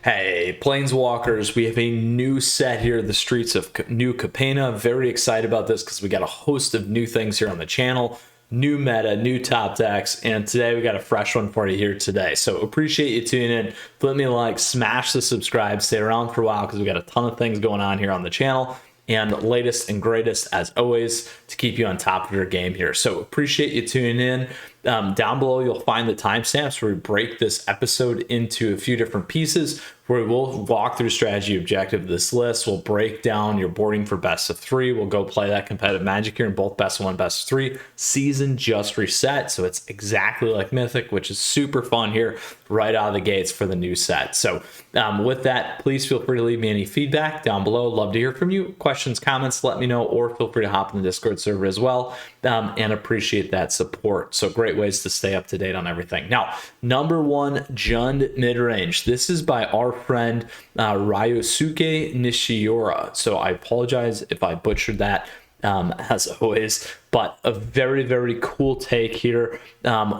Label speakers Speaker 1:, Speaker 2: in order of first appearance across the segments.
Speaker 1: Hey, Planeswalkers, we have a new set here, the streets of New Capenna. Very excited about this because we got a host of new things here on the channel, new meta, new top decks, and today we got a fresh one for you here today. So appreciate you tuning in. Flip me a like, smash the subscribe, stay around for a while because we got a ton of things going on here on the channel. And latest and greatest, as always, to keep you on top of your game here. So appreciate you tuning in. Down below, you'll find the timestamps where we break this episode into a few different pieces, where we will walk through strategy objective of this list. We'll break down your boarding for best of 3. We'll go play that competitive Magic here in both best of 1, best of 3. Season just reset, so it's exactly like Mythic, which is super fun here right out of the gates for the new set. So with that, please feel free to leave me any feedback down below. Love to hear from you. Questions, comments, let me know, or feel free to hop in the Discord server as well, and appreciate that support. So great ways to stay up to date on everything. Now, number 1, Jund Midrange. This is by our friend Ryosuke Nishiura. So I apologize if I butchered that, as always, but a very, very cool take here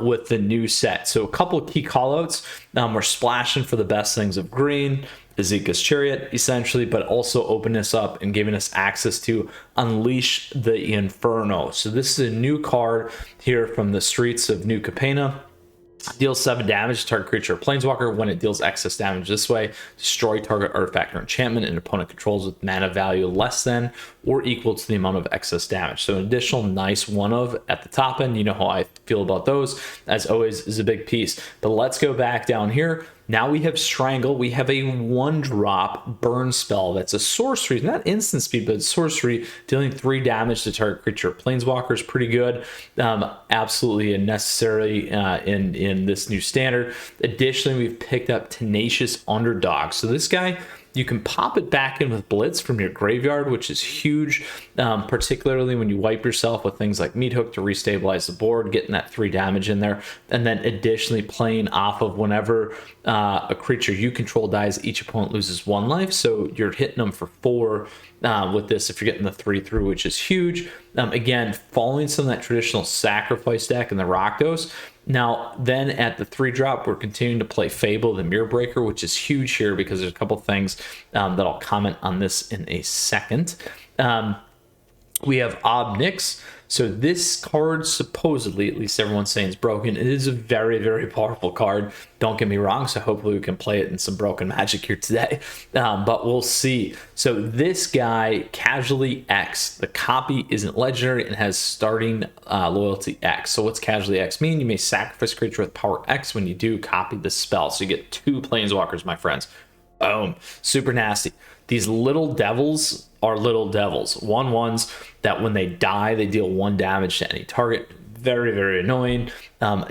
Speaker 1: with the new set. So a couple of key callouts. We're splashing for the best things of green, Izzet's Chariot, essentially, but also opening us up and giving us access to Unleash the Inferno. So this is a new card here from the streets of New Capenna. Deals 7 damage to target creature or planeswalker. When it deals excess damage this way, destroy target artifact or enchantment an opponent controls with mana value less than or equal to the amount of excess damage. So an additional nice one of at the top end. You know how I feel about those. As always, is a big piece. But let's go back down here. Now we have Strangle. We have a 1-drop burn spell that's a sorcery, not instant speed, but sorcery, dealing 3 damage to target creature or planeswalker is pretty good. Absolutely a necessary in this new standard. Additionally, we've picked up Tenacious Underdog. So this guy, you can pop it back in with Blitz from your graveyard, which is huge, particularly when you wipe yourself with things like Meat Hook to restabilize the board, getting that 3 damage in there. And then additionally playing off of whenever a creature you control dies, each opponent loses 1 life. So you're hitting them for 4 with this if you're getting the 3 through, which is huge. Again, following some of that traditional sacrifice deck in the Rakdos. Now, then at the 3-drop, we're continuing to play Fable, the Mirror Breaker, which is huge here because there's a couple things that I'll comment on this in a second. We have Ob Nixilis. So this card, supposedly, at least everyone's saying is broken. It is a very, very powerful card. Don't get me wrong. So hopefully we can play it in some broken Magic here today. But we'll see. So this guy, Casualty X, the copy isn't legendary and has starting loyalty X. So what's Casualty X mean? You may sacrifice a creature with power X. When you do, copy the spell. So you get 2 planeswalkers, my friends. Boom. Super nasty. These little devils are little devils. 1/1s that when they die, they deal 1 damage to any target. Very, very annoying.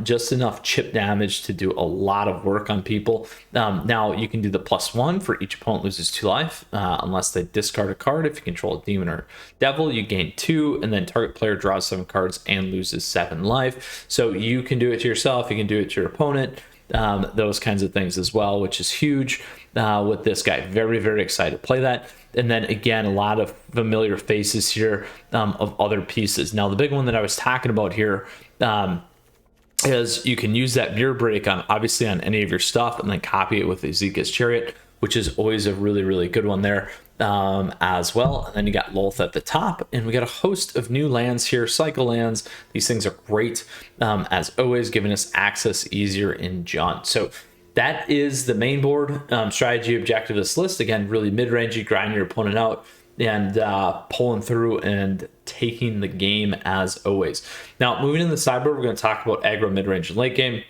Speaker 1: Just enough chip damage to do a lot of work on people. Now, you can do the +1 for each opponent loses 2 life, unless they discard a card. If you control a demon or devil, you gain 2, and then target player draws 7 cards and loses 7 life. So you can do it to yourself. You can do it to your opponent. Those kinds of things as well, which is huge with this guy. Very, very excited to play that. And then again, a lot of familiar faces here of other pieces. Now, the big one that I was talking about here is you can use that Mirror Break on obviously on any of your stuff and then copy it with Izzet's Chariot, which is always a really, really good one there as well. And then you got Lolth at the top, and we got a host of new lands here, cycle lands. These things are great, as always, giving us access easier in Jund. So that is the main board strategy objective of this list. Again, really mid-rangey, grinding your opponent out and pulling through and taking the game as always. Now, moving in the sideboard, we're going to talk about aggro, mid-range, and late game.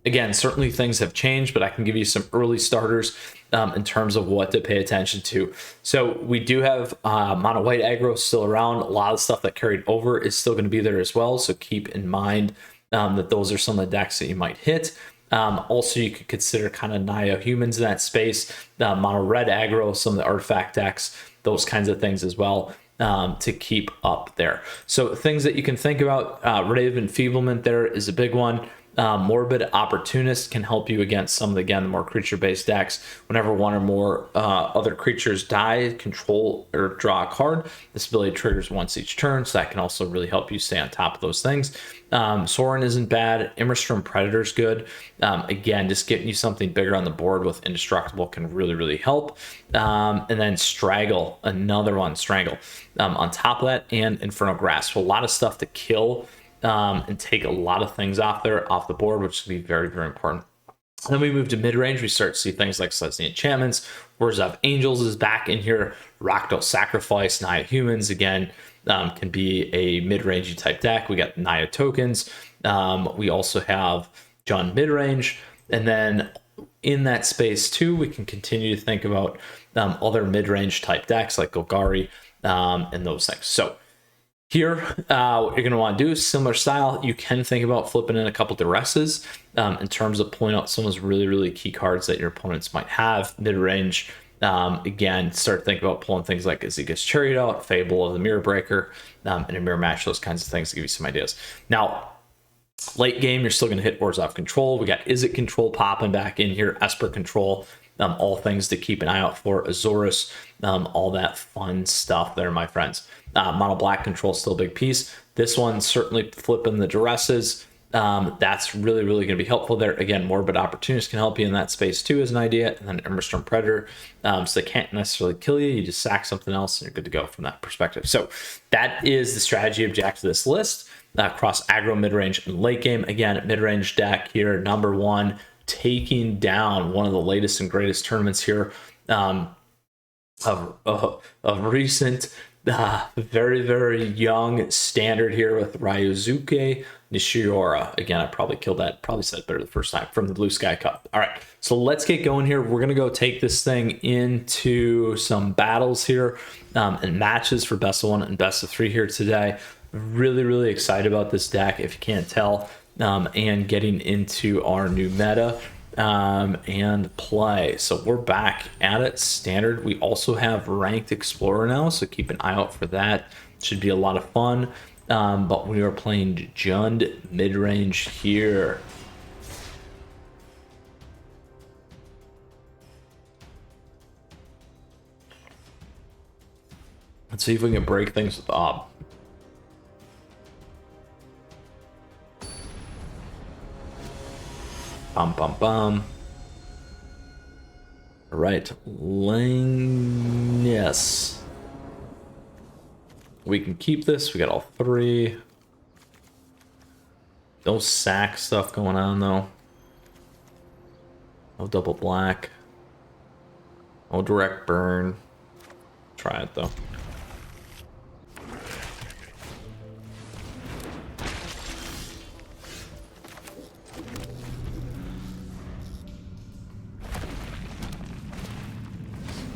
Speaker 1: Again, certainly things have changed, but I can give you some early starters in terms of what to pay attention to. So we do have mono white aggro still around. A lot of stuff that carried over is still going to be there as well. So keep in mind that those are some of the decks that you might hit. Also, you could consider kind of Naya humans in that space, mono red aggro, some of the artifact decks, those kinds of things as well. To keep up there. So things that you can think about, Ray of Enfeeblement there is a big one. Morbid Opportunist can help you against some of the, again, the more creature-based decks. Whenever one or more other creatures die, control, or draw a card, this ability triggers once each turn, so that can also really help you stay on top of those things. Sorin isn't bad. Immerstrom Predator's good. Again, just getting you something bigger on the board with Indestructible can really, really help. And then Straggle, another one, Strangle. On top of that, and Infernal Grasp. So a lot of stuff to kill and take a lot of things off the board, which will be very, very important. Then we move to mid-range. We start to see things like Celestial Enchantments. Words of Angels is back in here. Rakdos Sacrifice, Naya Humans, again, can be a mid-rangey type deck. We got Naya Tokens. We also have Jund Midrange. And then in that space too, we can continue to think about other mid-range type decks like Golgari and those things. So here, what you're going to want to do is similar style. You can think about flipping in a couple Duresses in terms of pulling out some of those really, really key cards that your opponents might have mid-range. Again, start thinking about pulling things like Ezekiel's Chariot out, Fable of the Mirror Breaker, and a Mirror Match, those kinds of things to give you some ideas. Now, late game, you're still going to hit Orzhov Control. We got Izzet Control popping back in here, Esper Control, all things to keep an eye out for, Azorus, all that fun stuff there, my friends. Mono Black Control still a big piece. This one certainly flipping the Duresses. That's really, really going to be helpful there. Again, Morbid Opportunist can help you in that space too as an idea. And then Immerstorm Predator. So they can't necessarily kill you. You just sack something else and you're good to go from that perspective. So that is the strategy object of this list across aggro, mid-range, and late game. Again, mid-range deck here, number one, taking down one of the latest and greatest tournaments here of recent. Very, very young standard here with Ryuzuke Nishiura. Again, I probably killed that. Probably said it better the first time, from the Blue Sky Cup. All right, so let's get going here. We're going to go take this thing into some battles here and matches for best of one and best of three here today. Really, really excited about this deck, if you can't tell, and getting into our new meta and play. So we're back at it, standard. We also have Ranked Explorer now, so keep an eye out for that. Should be a lot of fun. But we are playing Jund Midrange here. Let's see if we can break things with Ob. Bum, bum, bum. All right, Yes. We can keep this. We got all three. No sack stuff going on, though. No double black. No direct burn. Try it, though.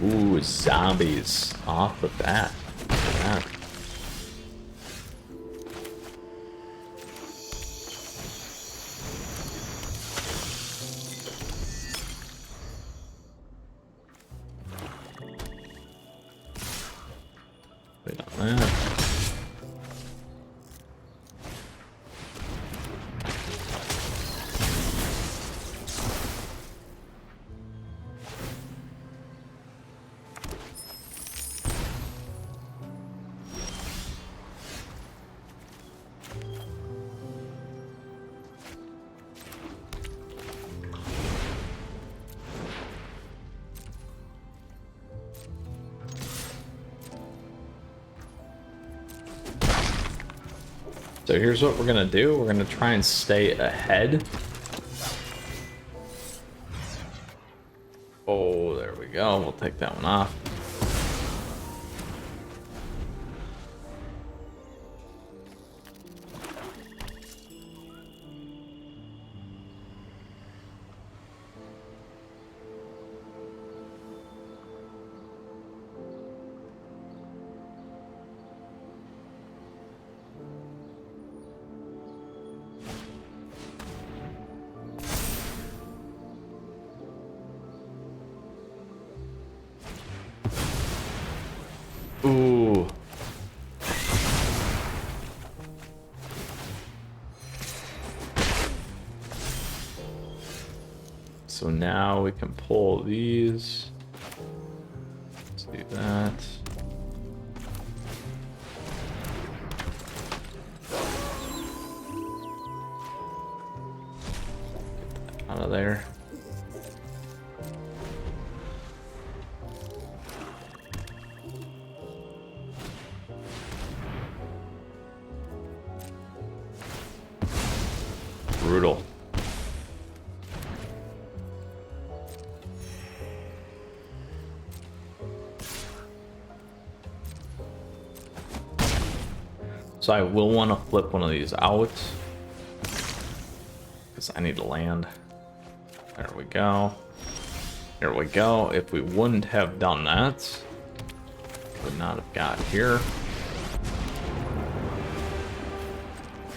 Speaker 1: Ooh, zombies off the bat. Look at that. Wait on that. So here's what we're gonna do. We're gonna try and stay ahead. Oh, there we go. We'll take that one off. Ooh. So now we can pull these. Let's do that. Get that out of there. Brutal. So I will want to flip one of these out because I need to land. There we go. Here we go. If we wouldn't have done that, would not have got here.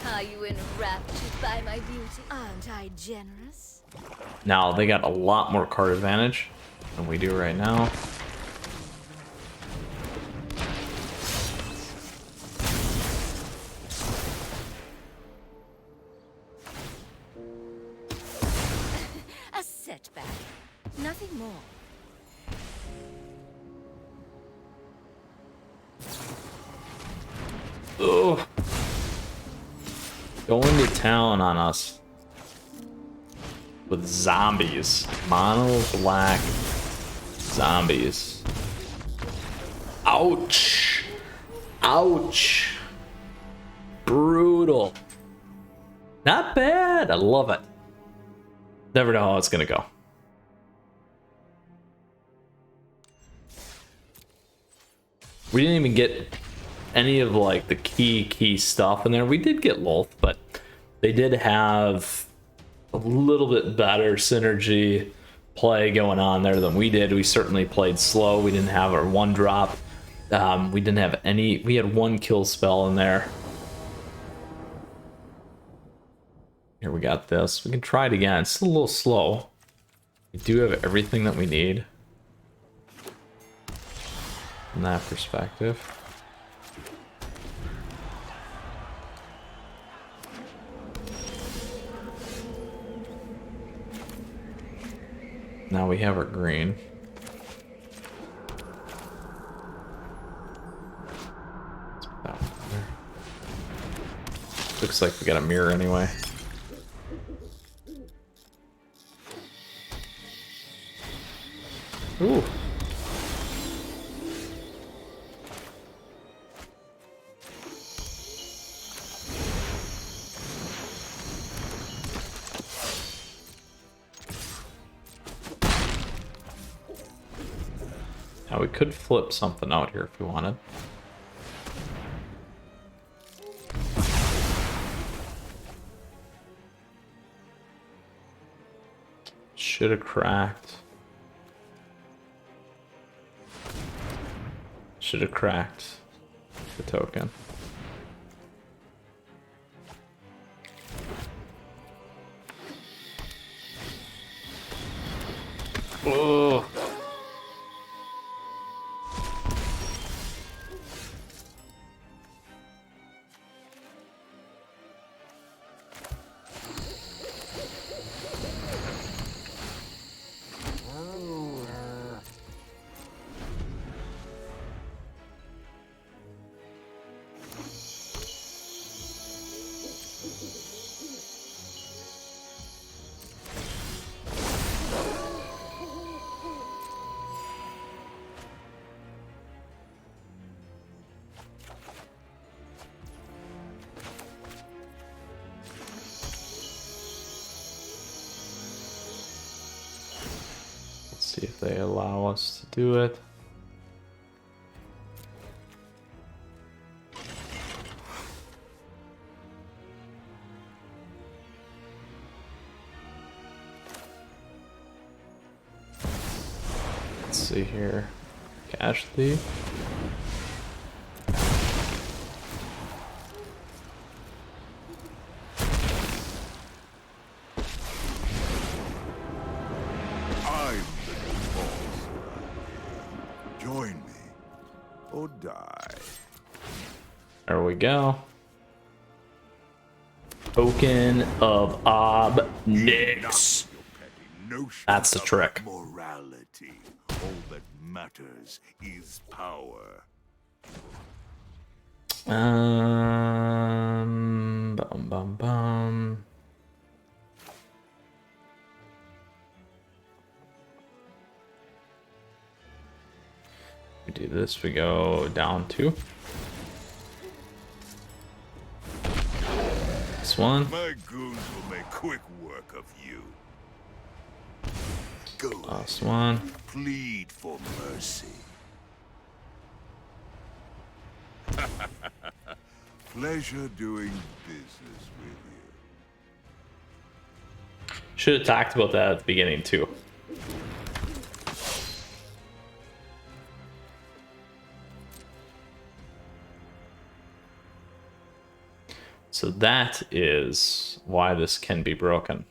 Speaker 2: Are you enraptured by my beauty? Aren't I generous?
Speaker 1: Now they got a lot more card advantage than we do right now.
Speaker 2: A setback. Nothing more.
Speaker 1: Ugh. Going to town on us with zombies. Mono black zombies. Ouch. Ouch. Brutal. Not bad. I love it. Never know how it's going to go. We didn't even get any of like the key stuff in there. We did get Lolth, but they did have a little bit better synergy play going on there than we did. We certainly played slow. We didn't have our one drop. We didn't have any. We had one kill spell in there. Here we got this. We can try it again. It's a little slow. We do have everything that we need from that perspective. Now we have our green. Looks like we got a mirror anyway. Ooh. Now we could flip something out here if we wanted. Should have cracked. Should have cracked the token. Oh. See if they allow us to do it. Let's see here. Cash thief. There we go. Token of Ob Nix.
Speaker 3: notion
Speaker 1: That's the
Speaker 3: of
Speaker 1: trick.
Speaker 3: morality. All that matters is power.
Speaker 1: Bum bum bum. We do this, we go down 2. This one.
Speaker 3: My goons will make quick work of you. Go
Speaker 1: Last
Speaker 3: ahead.
Speaker 1: one.
Speaker 3: Plead for mercy. Pleasure doing business with you.
Speaker 1: Should have talked about that at the beginning too. So that is why this can be broken.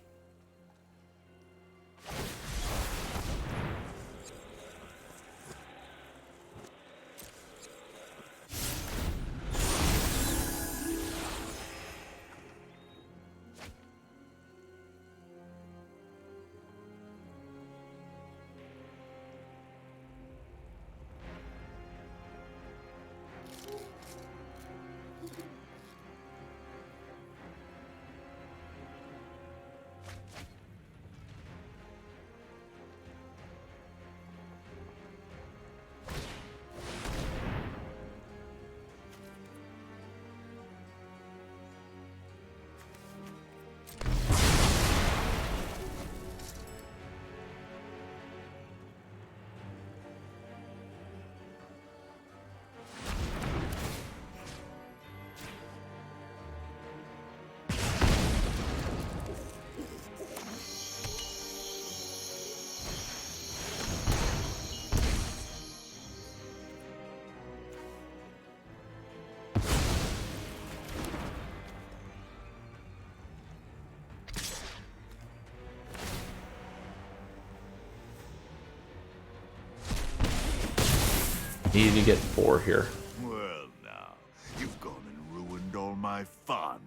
Speaker 1: Need to get 4 here.
Speaker 3: Well, now, you've gone and ruined all my fun.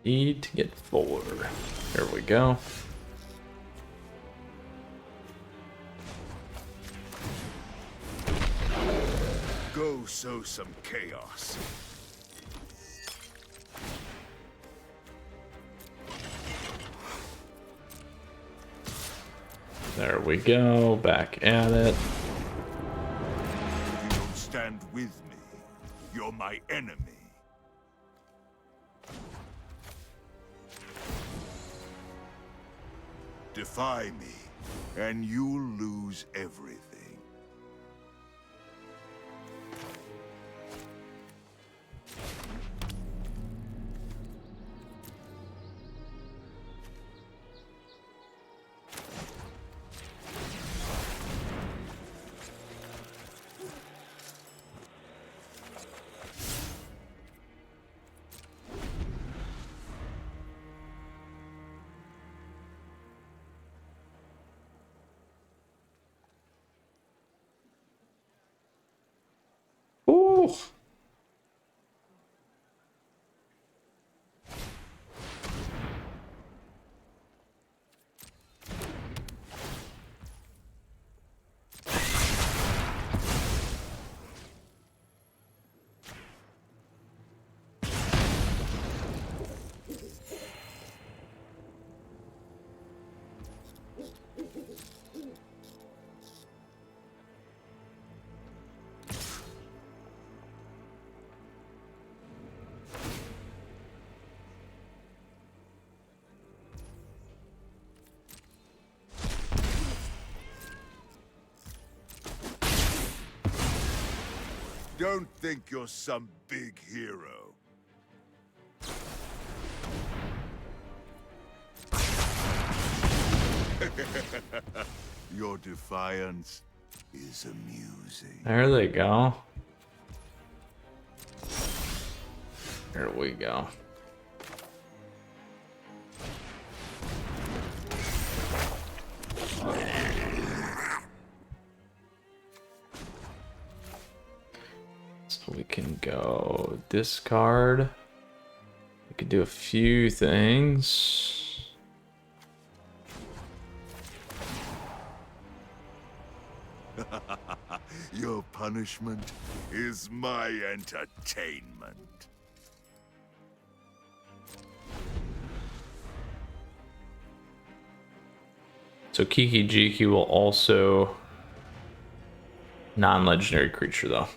Speaker 1: Need to get 4. There we go.
Speaker 3: Go sow some chaos.
Speaker 1: There we go. Back at it.
Speaker 3: If you don't stand with me, you're my enemy. Defy me, and you'll lose everything.
Speaker 1: Ooh.
Speaker 3: Don't think you're some big hero. Your defiance is amusing.
Speaker 1: There they go. There we go. So we can go discard. We can do a few things.
Speaker 3: Your punishment is my entertainment.
Speaker 1: So Kiki Jiki will also non-legendary creature though.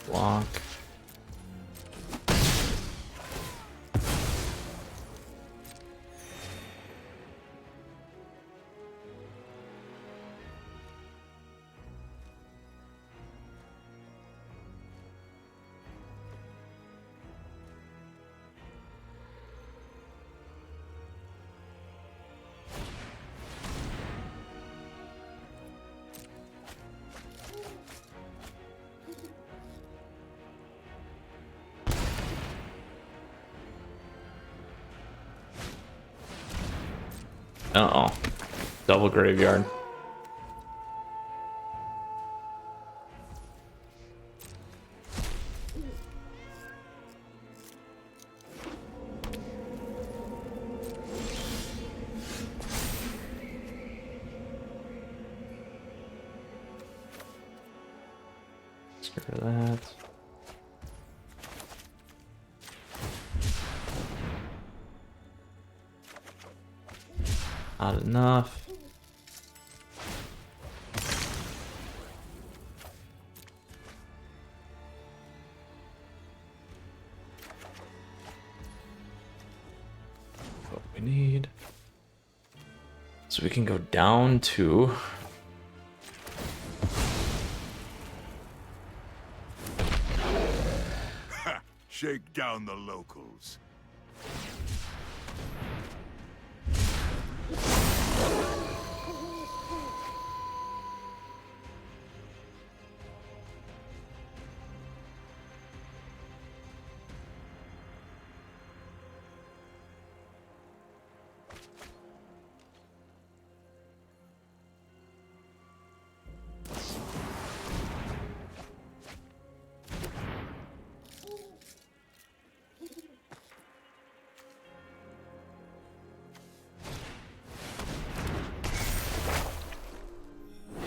Speaker 1: Block. Uh-oh. Double graveyard. Screw that. Not enough. What we need. So we can go down to
Speaker 3: Shake down the locals.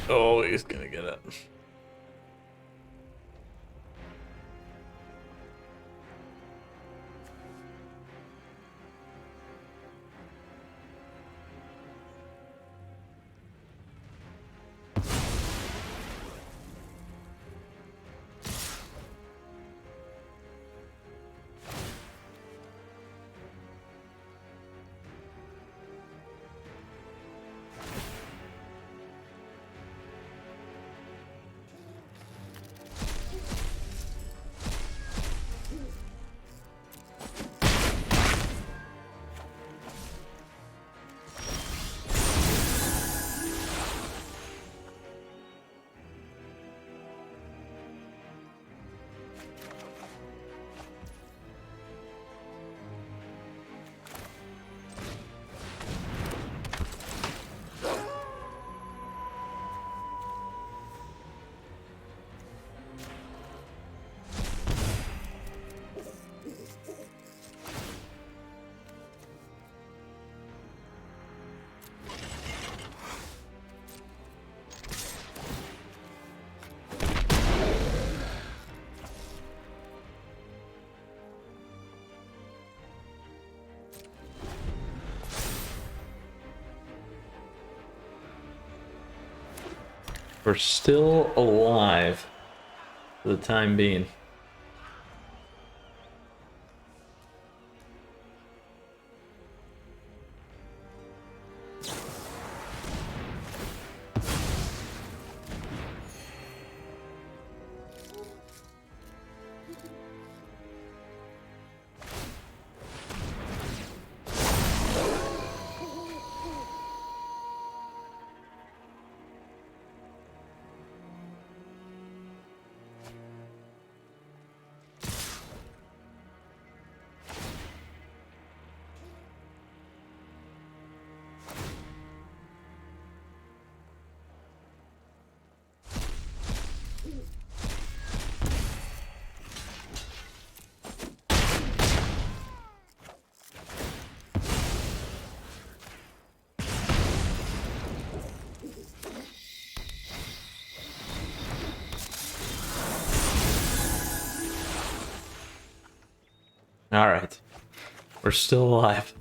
Speaker 1: oh, he's gonna get it. We're still alive for the time being. All right. We're still alive.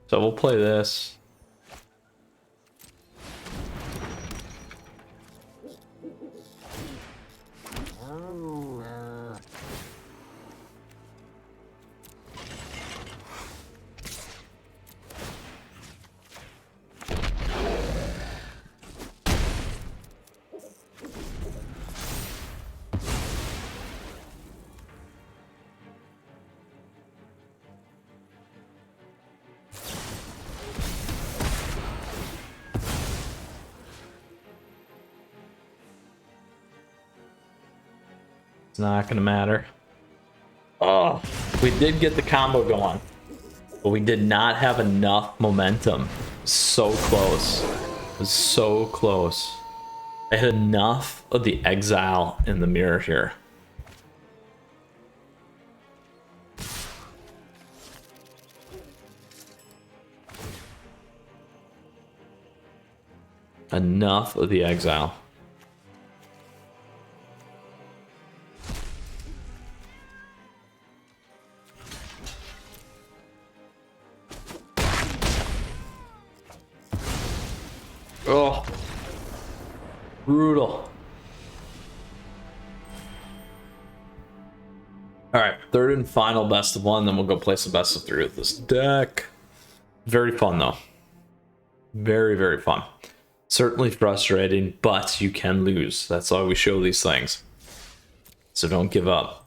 Speaker 1: So we'll play this. It's not gonna matter. Oh, we did get the combo going, but we did not have enough momentum. So close. It was so close. I had enough of the exile in the mirror here. Enough of the exile. Oh, brutal. All right, third and final best of one, then we'll go play some best of three with this deck. Very fun though. Very, very fun. Certainly frustrating, but you can lose. That's why we show these things. So don't give up.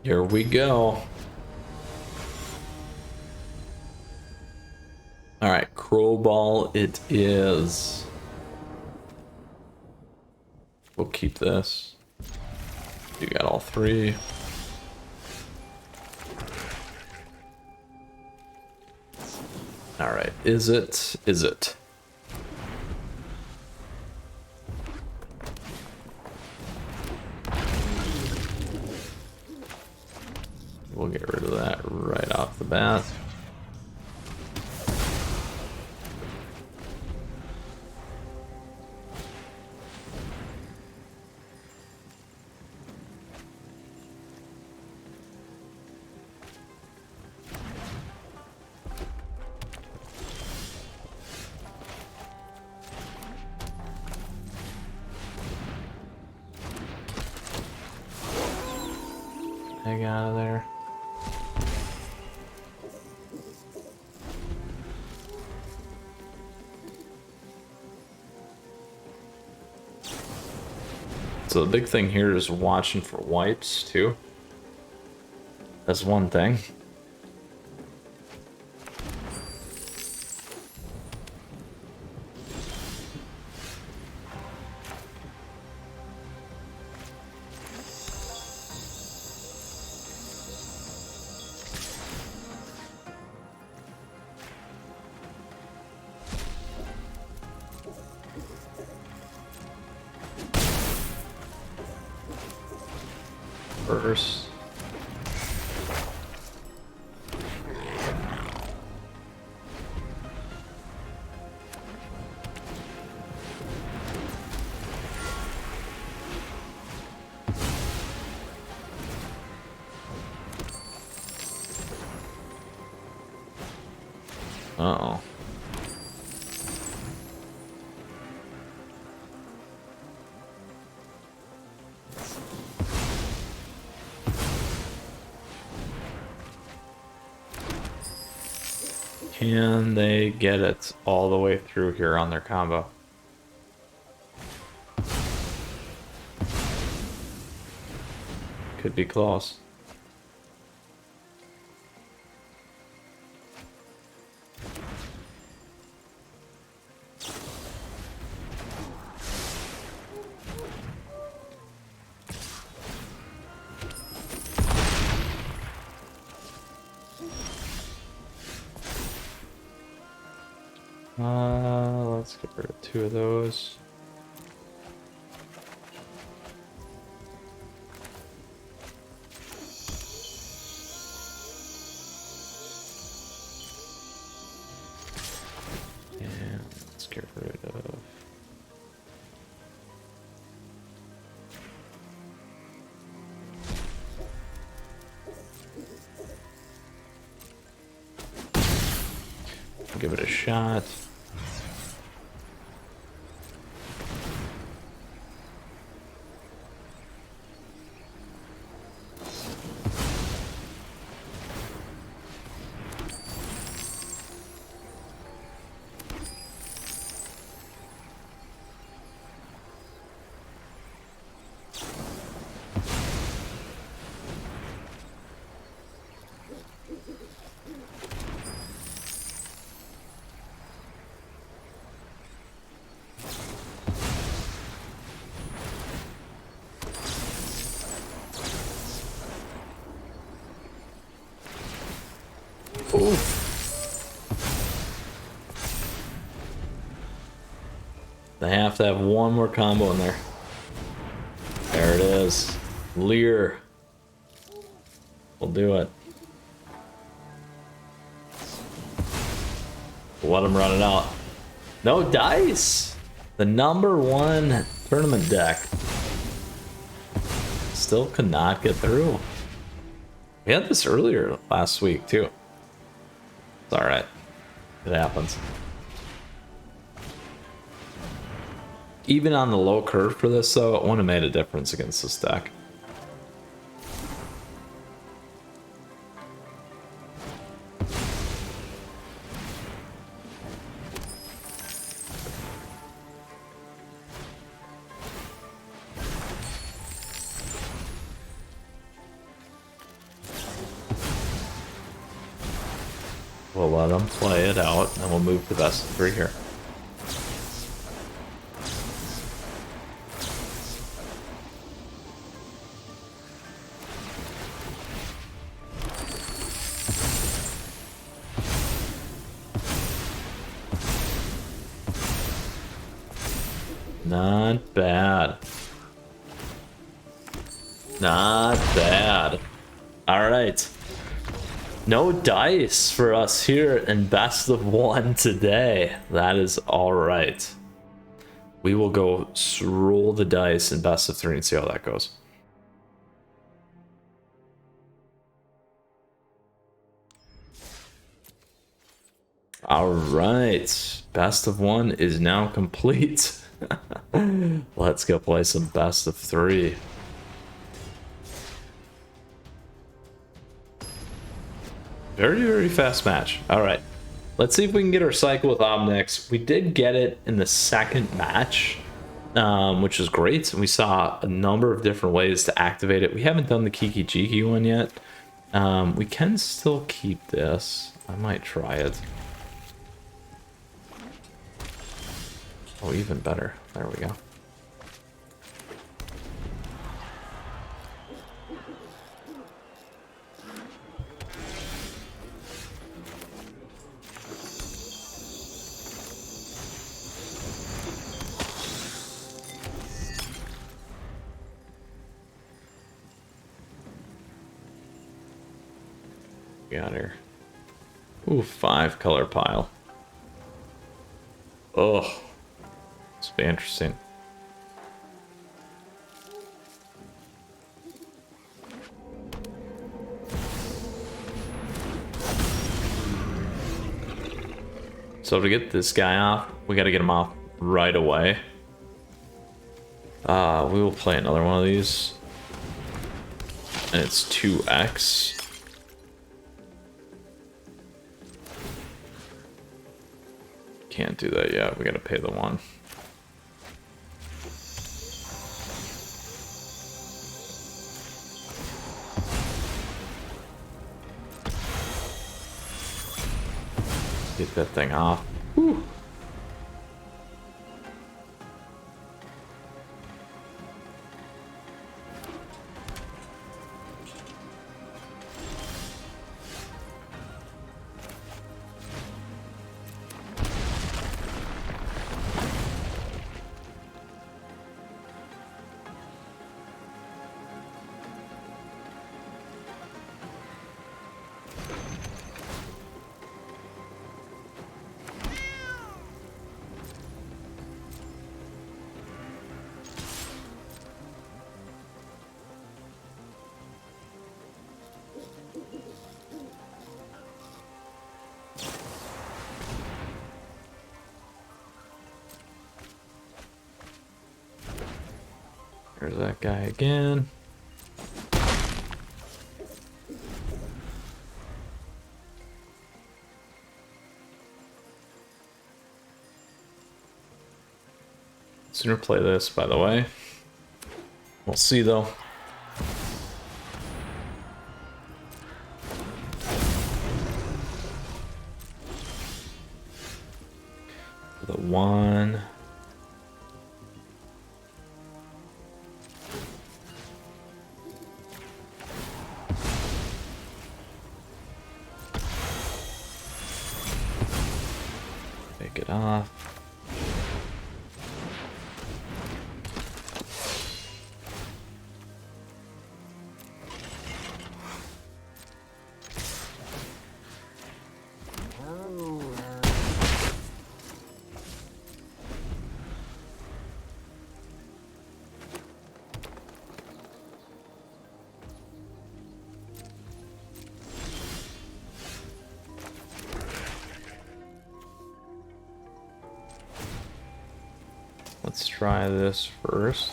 Speaker 1: Here we go. All right, Crowball it is. We'll keep this. You got all three. All right, is it? Is it? We'll get rid of that right off the bat. Egg out of there. So the big thing here is watching for wipes too. That's one thing. First. Uh-oh. Can they get it all the way through here on their combo? Could be close. Let's get rid of two of those. shot. Oof. They have to have one more combo in there. There it is. Leer. We'll do it. Let them run it out. No dice. The #1 tournament deck. Still could not get through. We had this earlier last week too. It's alright. It happens. Even on the low curve for this though, it wouldn't have made a difference against this deck. We'll let them play it out, and we'll move to best of 3 here. Not bad. Not bad. All right. No dice for us here in best of 1 today. That is all right. We will go roll the dice in best of 3 and see how that goes. All right. Best of 1 is now complete. Let's go play some best of 3. Very, very fast match. All right. Let's see if we can get our cycle with Ob Nix. We did get it in the second match, which is great. We saw a number of different ways to activate it. We haven't done the Kiki Jiki one yet. We can still keep this. I might try it. Oh, even better. There we go. Got here. Ooh, 5 color pile. Oh, this will be interesting. So to get this guy off, we got to get him off right away. We will play another one of these, and it's 2x. Can't do that yet. We gotta pay the 1. Get that thing off. Whew. There's that guy again. Sooner play this, by the way. We'll see though. The one. Take it off. Let's try this first.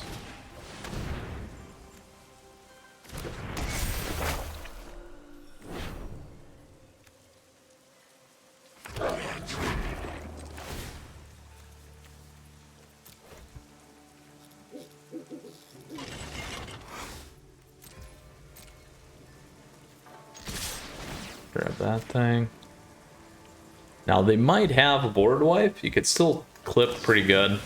Speaker 1: Grab that thing. Now they might have a board wipe. You could still clip pretty good.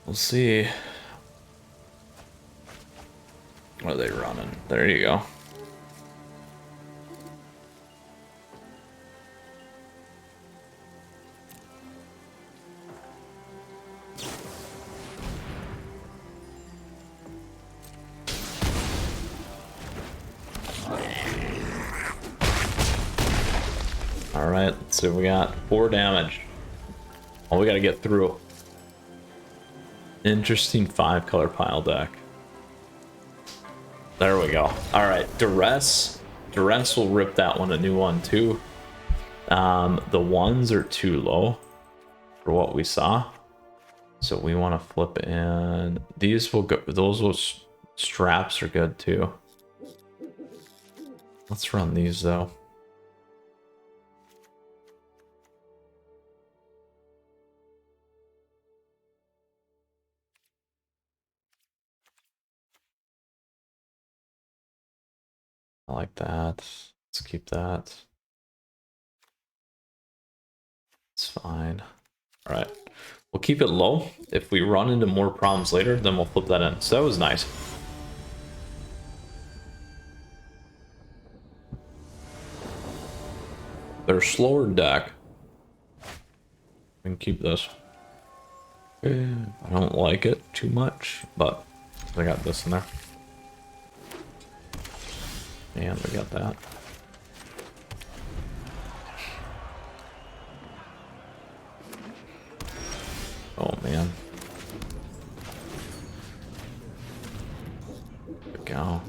Speaker 1: We'll see. What are they running? There you go. All right, let's see what we got. 4 damage. Oh, we got to get through. Interesting 5-color pile deck. There we go. All right, Duress. Duress will rip that one a new one too. The ones are too low for what we saw, so we want to flip in. These will go. Those straps are good too. Let's run these though. I like that. Let's keep that. It's fine. All right. We'll keep it low. If we run into more problems later, then we'll flip that in. So that was nice. They're slower deck. We can keep this. I don't like it too much, but I got this in there. And we got that. Oh man. Good go.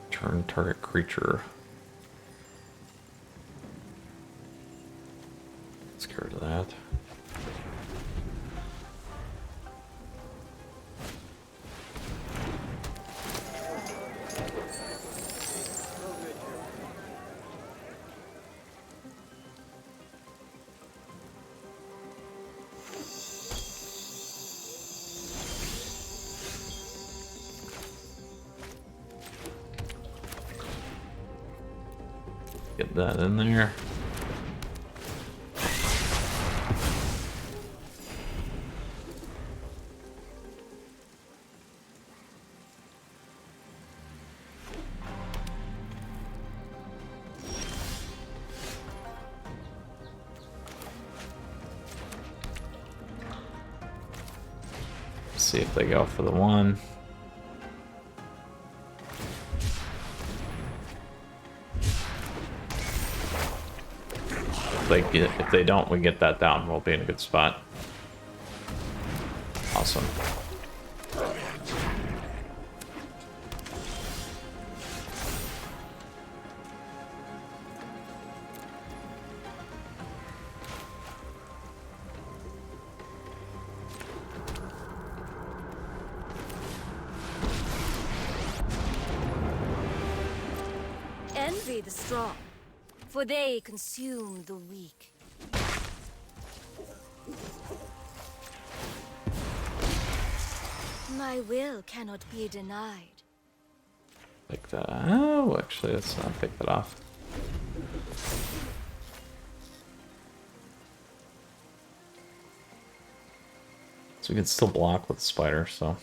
Speaker 1: Turn target creature. Let's get rid of that. Get that in there. See if they go for the one. If they don't, we get that down. We'll be in a good spot. Awesome.
Speaker 2: Envy the strong, for they consume the weak. My will cannot be denied.
Speaker 1: Take that. Oh, actually, let's not take that off. So we can still block with the spider, so.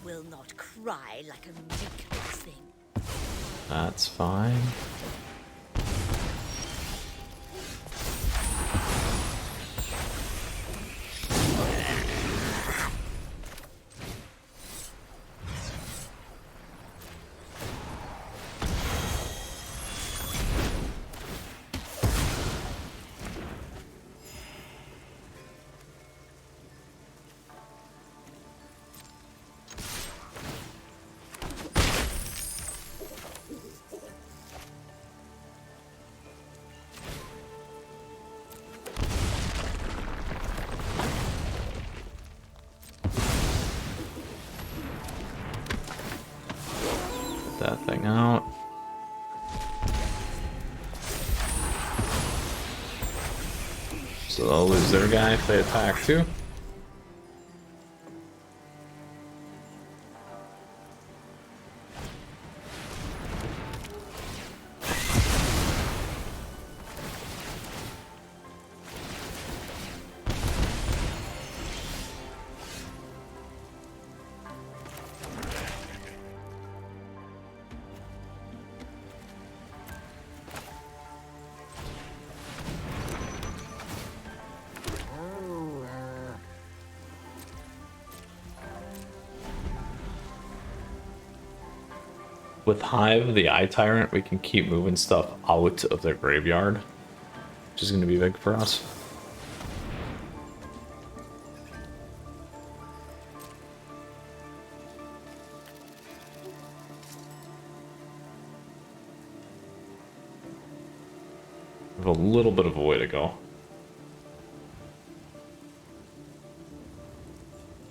Speaker 2: Will not cry like a weak thing.
Speaker 1: That's fine. That thing out. So they'll lose their guy if they attack too. With Hive, the Eye Tyrant, we can keep moving stuff out of their graveyard, which is going to be big for us. We have a little bit of a way to go.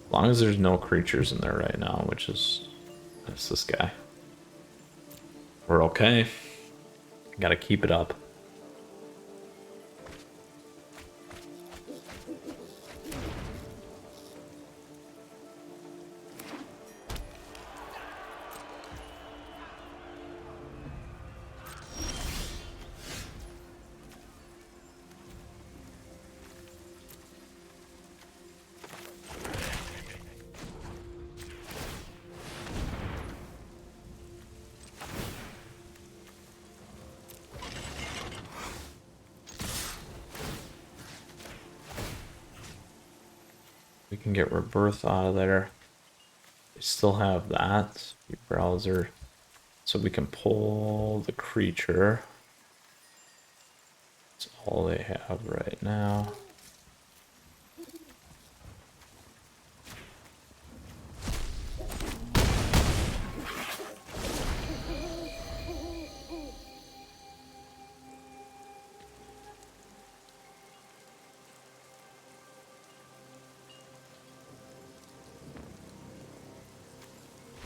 Speaker 1: As long as there's no creatures in there right now, which is... that's this guy. We're okay. Gotta keep it up. We can get Rebirth out of there. We still have that. Browser. So we can pull the creature. That's all they have right now.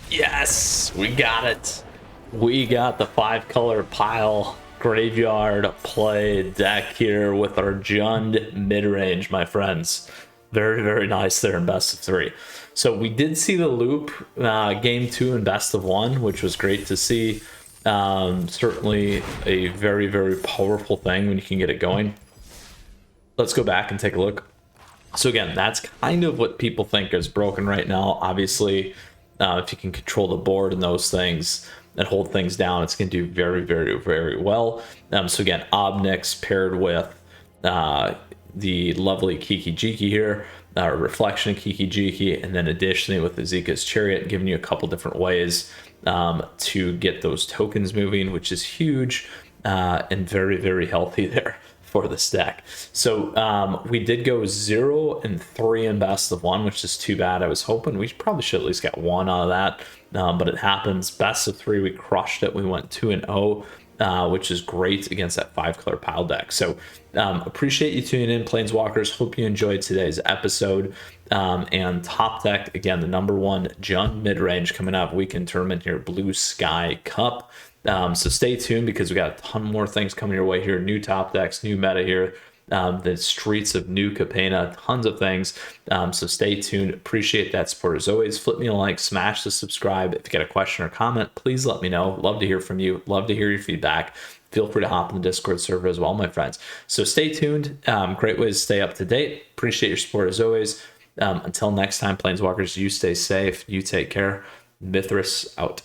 Speaker 1: Yes, we got it. We got the 5-color pile graveyard play deck here with our Jund Midrange, my friends. Very, very nice there in best of 3. So we did see the loop game 2 in best of 1, which was great to see. Certainly a very, very powerful thing when you can get it going. let's go back and take a look. So again, that's kind of what people think is broken right now. Obviously, if you can control the board and those things and hold things down, it's going to do very, very, very well. So again, Ob Nix paired with the lovely Kiki Jiki here, Reflection of Kiki Jiki, and then additionally with the Zika's Chariot, giving you a couple different ways to get those tokens moving, which is huge and very, very healthy there for this deck. So we did go 0 and 3 in best of 1, which is too bad. I was hoping we probably should at least get 1 out of that, but it happens. Best of 3, we crushed it. We went 2 and 0. Which is great against that 5-color pile deck. So appreciate you tuning in, Planeswalkers. Hope you enjoyed today's episode. And top deck, again, the #1 Jund Midrange coming up weekend tournament here, Blue Sky Cup. So stay tuned because we got a ton more things coming your way here. New top decks, new meta here. The streets of new Capenna, tons of things. So stay tuned. Appreciate that support as always. Flip me a like, smash the subscribe. If you got a question or comment, please let me know. Love to hear from you. Love to hear your feedback. Feel free to hop in the Discord server as well, my friends. So stay tuned. Great ways to stay up to date. Appreciate your support as always. Until next time, Planeswalkers, you stay safe. You take care. Mythras out.